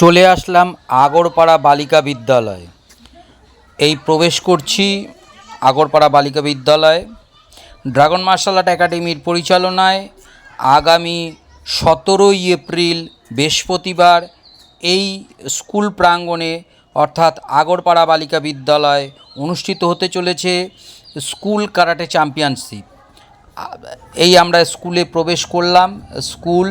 চলে আসলাম আগরপাড়া বালিকা বিদ্যালয়। এই প্রবেশ করছি আগরপাড়া বালিকা বিদ্যালয়। ড্রাগন মার্শাল আর্ট একাডেমির পরিচালনায় আগামী 17ই এপ্রিল বৃহস্পতিবার এই স্কুল প্রাঙ্গণে অর্থাৎ আগরপাড়া বালিকা বিদ্যালয় অনুষ্ঠিত হতে চলেছে স্কুল কারাটে চ্যাম্পিয়নশিপ। এই আমরা স্কুলে প্রবেশ করলাম। স্কুল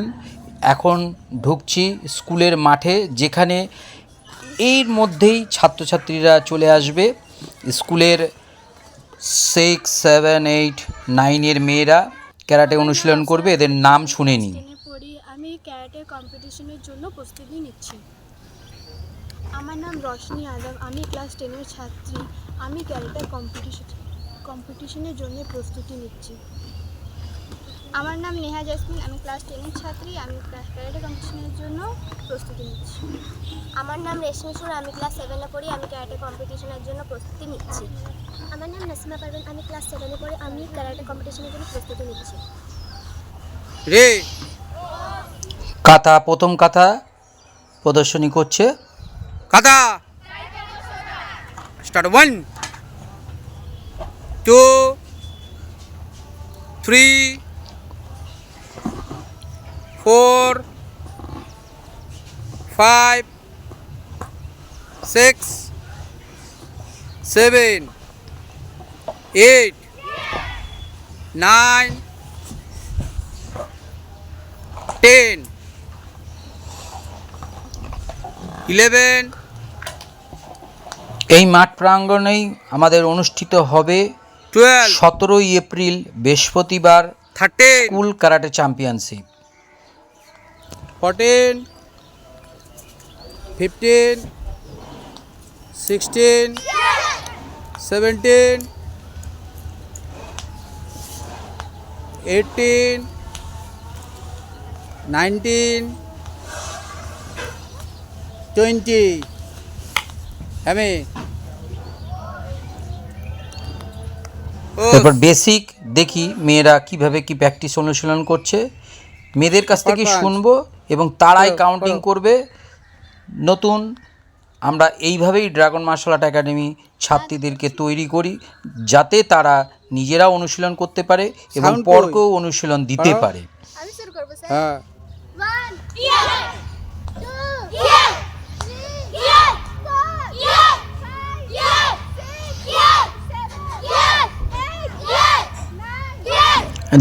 এখন ঢুকছি স্কুলের মাঠে, যেখানে এর মধ্যেই ছাত্রছাত্রীরা চলে আসবে। স্কুলের 6, 7, 8, 9 মেয়েরা ক্যারাটে অনুশীলন করবে। এদের নাম শুনে নিই। আমি ক্যারাটে কম্পিটিশনের জন্য প্রস্তুতি নিচ্ছি। আমার নাম রশনি আদম, আমি ক্লাস 10-এর ছাত্রী। আমি ক্যারাটে কম্পিটিশনের জন্য প্রস্তুতি নিচ্ছি। আমার নাম নেহা জাসমিন, আমি ক্লাস 10-এর ছাত্রী। আমি ক্যারাটে কম্পিটিশনের জন্য প্রস্তুতি নিচ্ছি। আমার নাম রেশমি সুর, আমি ক্লাস 7-এ পড়ি। আমি ক্যারাটে কম্পিটিশনের জন্য প্রস্তুতি নিচ্ছি। আমার নাম নাসিমা পারভিন, আমি ক্লাস 7-এ পড়ি। আমি ক্যারাটে কম্পিটিশনের জন্য প্রস্তুতি নিচ্ছি। রে কাতা প্রথম কাতা প্রদর্শনী করছে। কাতা স্টার্ট। 1, 2, 3, 4, 5, 6, 7, 8, 9, 10, 11। এই মাঠ প্রাঙ্গণেই আমাদের অনুষ্ঠিত হবে 17ই এপ্রিল বৃহস্পতিবার স্কুল কারাটে চ্যাম্পিয়নশিপ। 14, 15, 16, 17, 18, 19, 20। এরপর বেসিক দেখি মেয়েরা কিভাবে কি প্র্যাকটিস অনুশীলন করছে। মেয়েদের কাছ থেকে শুনবো এবং তারাই কাউন্টিং করবে। নতুন আমরা এইভাবেই ড্রাগন মার্শাল আর্ট একাডেমি ছাত্রীদেরকে তৈরি করি, যাতে তারা নিজেরা অনুশীলন করতে পারে এবং পরকেও অনুশীলন দিতে পারে। আমি শুরু করব স্যার। হ্যাঁ। 1, 2, 3, 4,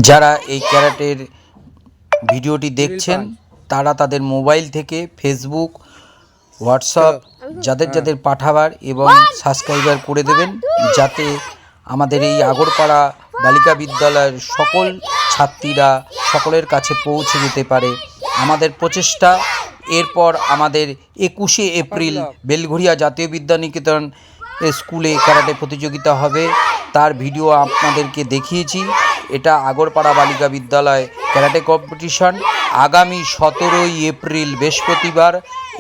যারা এই ক্যারাটের ভিডিওটি দেখছেন তারা তাদের মোবাইল থেকে ফেসবুক, হোয়াটসঅ্যাপ যাদের যাদের পাঠাবার এবং সাবস্ক্রাইবার করে দেবেন, যাতে আমাদের এই আগরপাড়া বালিকা বিদ্যালয়ের সকল ছাত্রীরা সকলের কাছে পৌঁছে যেতে পারে আমাদের প্রচেষ্টা। এরপর আমাদের 21শে এপ্রিল বেলঘরিয়া জাতীয় বিদ্যানিকেতন স্কুলে ক্যারাটে প্রতিযোগিতা হবে। তার ভিডিও আপনাদেরকে দেখিয়েছি। এটা আগরপাড়া বালিকা বিদ্যালয় ক্যারাটে কম্পিটিশন আগামী 17ই এপ্রিল বৃহস্পতিবার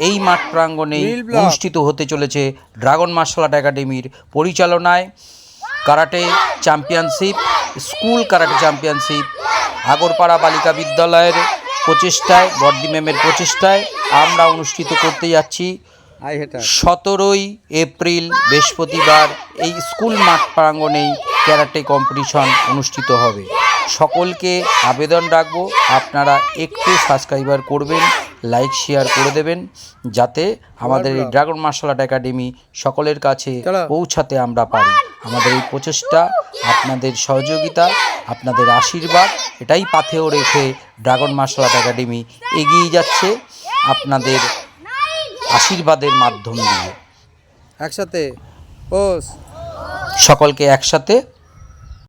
এই মাঠ প্রাঙ্গণেই অনুষ্ঠিত হতে চলেছে ড্রাগন মার্শাল আর্ট একাডেমির পরিচালনায় karate championship, school karate championship. Agarpara বালিকা বিদ্যালয়ের প্রচেষ্টায়, বর্দি ম্যামের প্রচেষ্টায় আমরা অনুষ্ঠিত করতে যাচ্ছি 17ই এপ্রিল বৃহস্পতিবার এই স্কুল মাঠ প্রাঙ্গণেই ক্যারাটে কম্পিটিশন অনুষ্ঠিত হবে। সকলকে আবেদন রাখবো আপনারা একটু সাবস্ক্রাইবার করবেন, লাইক শেয়ার করে দেবেন, যাতে আমাদের এই ড্রাগন মার্শাল আর্ট একাডেমি সকলের কাছে পৌঁছাতে আমরা পারি। আমাদের এই প্রচেষ্টা, আপনাদের সহযোগিতা, আপনাদের আশীর্বাদ এটাই পাথেয় রেখে ড্রাগন মার্শাল আর্ট একাডেমি এগিয়ে যাচ্ছে আপনাদের আশীর্বাদের মাধ্যম দিয়ে। একসাথে সকলকে একসাথে